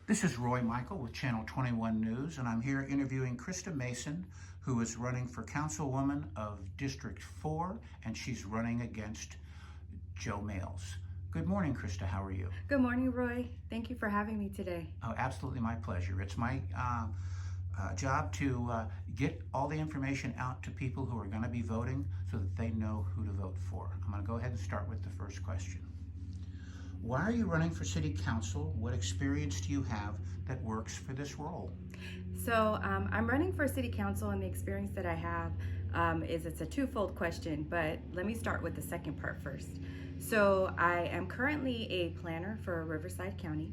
This is Roy Michael with Channel 21 News, and I'm here interviewing Krista Mason, who is running for Councilwoman of District 4, and she's running against Joe Males. Good morning, Krista. How are you? Good morning, Roy. Thank you for having me today. Oh, absolutely my pleasure. It's my job to get all the information out to people who are going to be voting so that they know who to vote for. I'm going to go ahead and start with the first question. Why are you running for City Council? What experience do you have that works for this role? So I'm running for City Council, and the experience that I have is it's a twofold question, but let me start with the second part first. So I am currently a planner for Riverside County.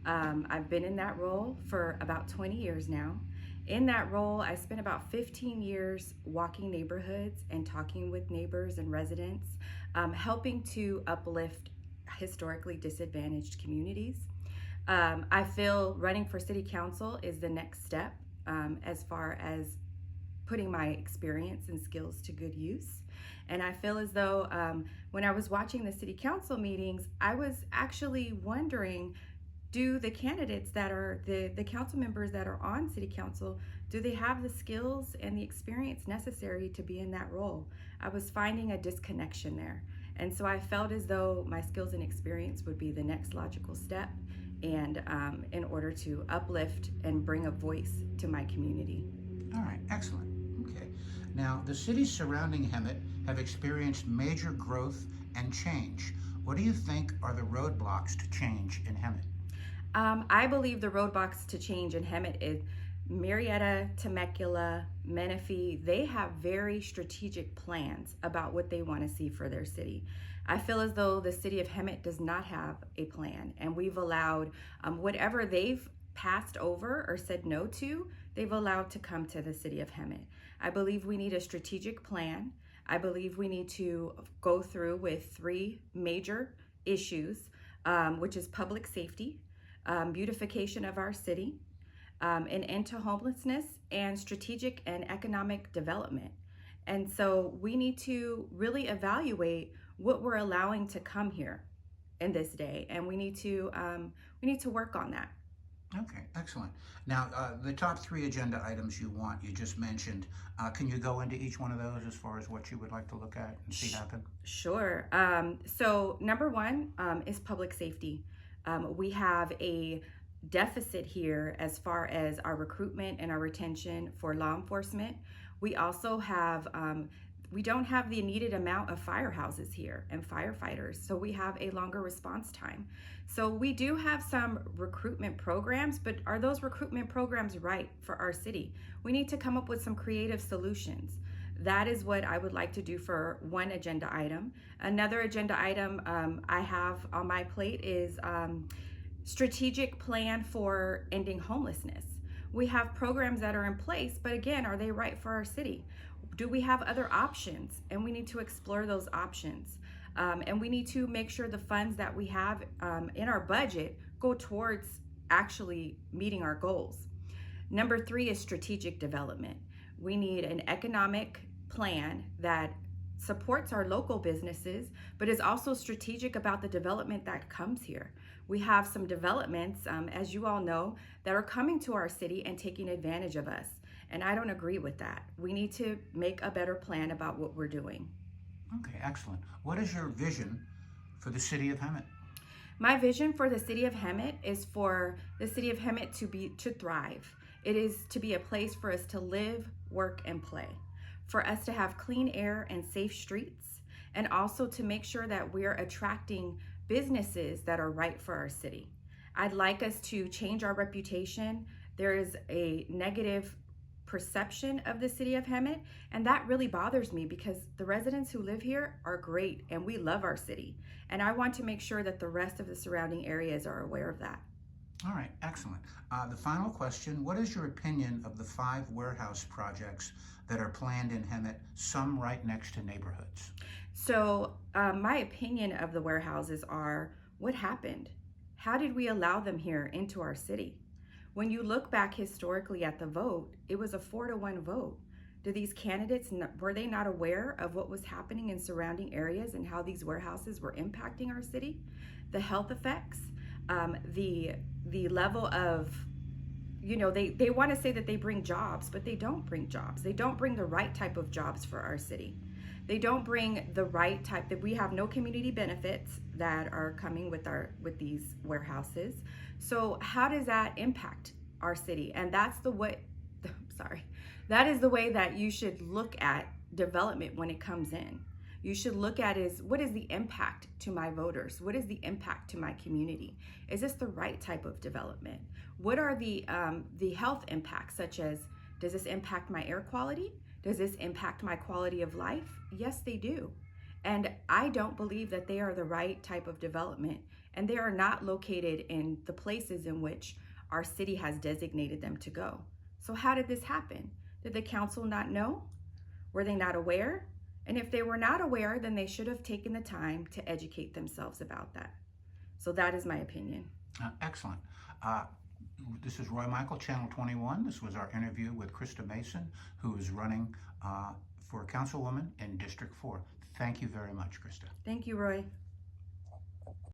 I've been in that role for about 20 years now. In that role, I spent about 15 years walking neighborhoods and talking with neighbors and residents, helping to uplift historically disadvantaged communities. I feel running for City Council is the next step as far as putting my experience and skills to good use. And I feel as though when I was watching the City Council meetings, I was actually wondering, do the candidates that are the council members that are on City Council, do they have the skills and the experience necessary to be in that role? I was finding a disconnection there. And so I felt as though my skills and experience would be the next logical step, and in order to uplift and bring a voice to my community. All right, excellent. Okay. Now, the cities surrounding Hemet have experienced major growth and change. What do you think are the roadblocks to change in Hemet? I believe the roadblocks to change in Hemet is Marietta, Temecula, Menifee. They have very strategic plans about what they want to see for their city. I feel as though the city of Hemet does not have a plan, and we've allowed whatever they've passed over or said no to, they've allowed to come to the city of Hemet. I believe we need a strategic plan. I believe we need to go through with three major issues, which is public safety, beautification of our city, an end to homelessness, and strategic and economic development. And so we need to really evaluate what we're allowing to come here in this day, and we need to work on that. Okay, excellent. Now, the top three agenda items you just mentioned, can you go into each one of those as far as what you would like to look at and see happen? Sure. So number one is public safety. We have a deficit here as far as our recruitment and our retention for law enforcement. We also have we don't have the needed amount of firehouses here and firefighters, so we have a longer response time. So we do have some recruitment programs, but are those recruitment programs right for our city? We need to come up with some creative solutions. That is what I would like to do for one agenda item. Another agenda item I have on my plate is strategic plan for ending homelessness. We have programs that are in place, but again, are they right for our city? Do we have other options? And we need to explore those options. And we need to make sure the funds that we have in our budget go towards actually meeting our goals. Number three is strategic development. We need an economic plan that supports our local businesses, but is also strategic about the development that comes here. We have some developments, as you all know, that are coming to our city and taking advantage of us. And I don't agree with that. We need to make a better plan about what we're doing. Okay, excellent. What is your vision for the city of Hemet? My vision for the city of Hemet is for the city of Hemet to thrive. It is to be a place for us to live, work, and play, for us to have clean air and safe streets, and also to make sure that we're attracting businesses that are right for our city. I'd like us to change our reputation. There is a negative perception of the city of Hemet, and that really bothers me because the residents who live here are great and we love our city, and I want to make sure that the rest of the surrounding areas are aware of that. All right, excellent. The final question, what is your opinion of the 5 warehouse projects that are planned in Hemet, some right next to neighborhoods? So my opinion of the warehouses are, what happened? How did we allow them here into our city? When you look back historically at the vote, it was a 4-1 vote. Do these candidates, were they not aware of what was happening in surrounding areas and how these warehouses were impacting our city? The health effects, The level of, they want to say that they bring jobs, but they don't bring jobs. They don't bring the right type of jobs for our city. They don't bring the right type. That we have no community benefits that are coming with these warehouses. So how does that impact our city? And that's that is the way that you should look at development when it comes in. You should look at what is the impact to my voters? What is the impact to my community? Is this the right type of development? What are the health impacts, such as, does this impact my air quality? Does this impact my quality of life? Yes, they do. And I don't believe that they are the right type of development, and they are not located in the places in which our city has designated them to go. So how did this happen? Did the council not know? Were they not aware? And if they were not aware, then they should have taken the time to educate themselves about that. So that is my opinion. Excellent. This is Roy Michael, Channel 21. This was our interview with Krista Mason, who is running for Councilwoman in District 4. Thank you very much, Krista. Thank you, Roy.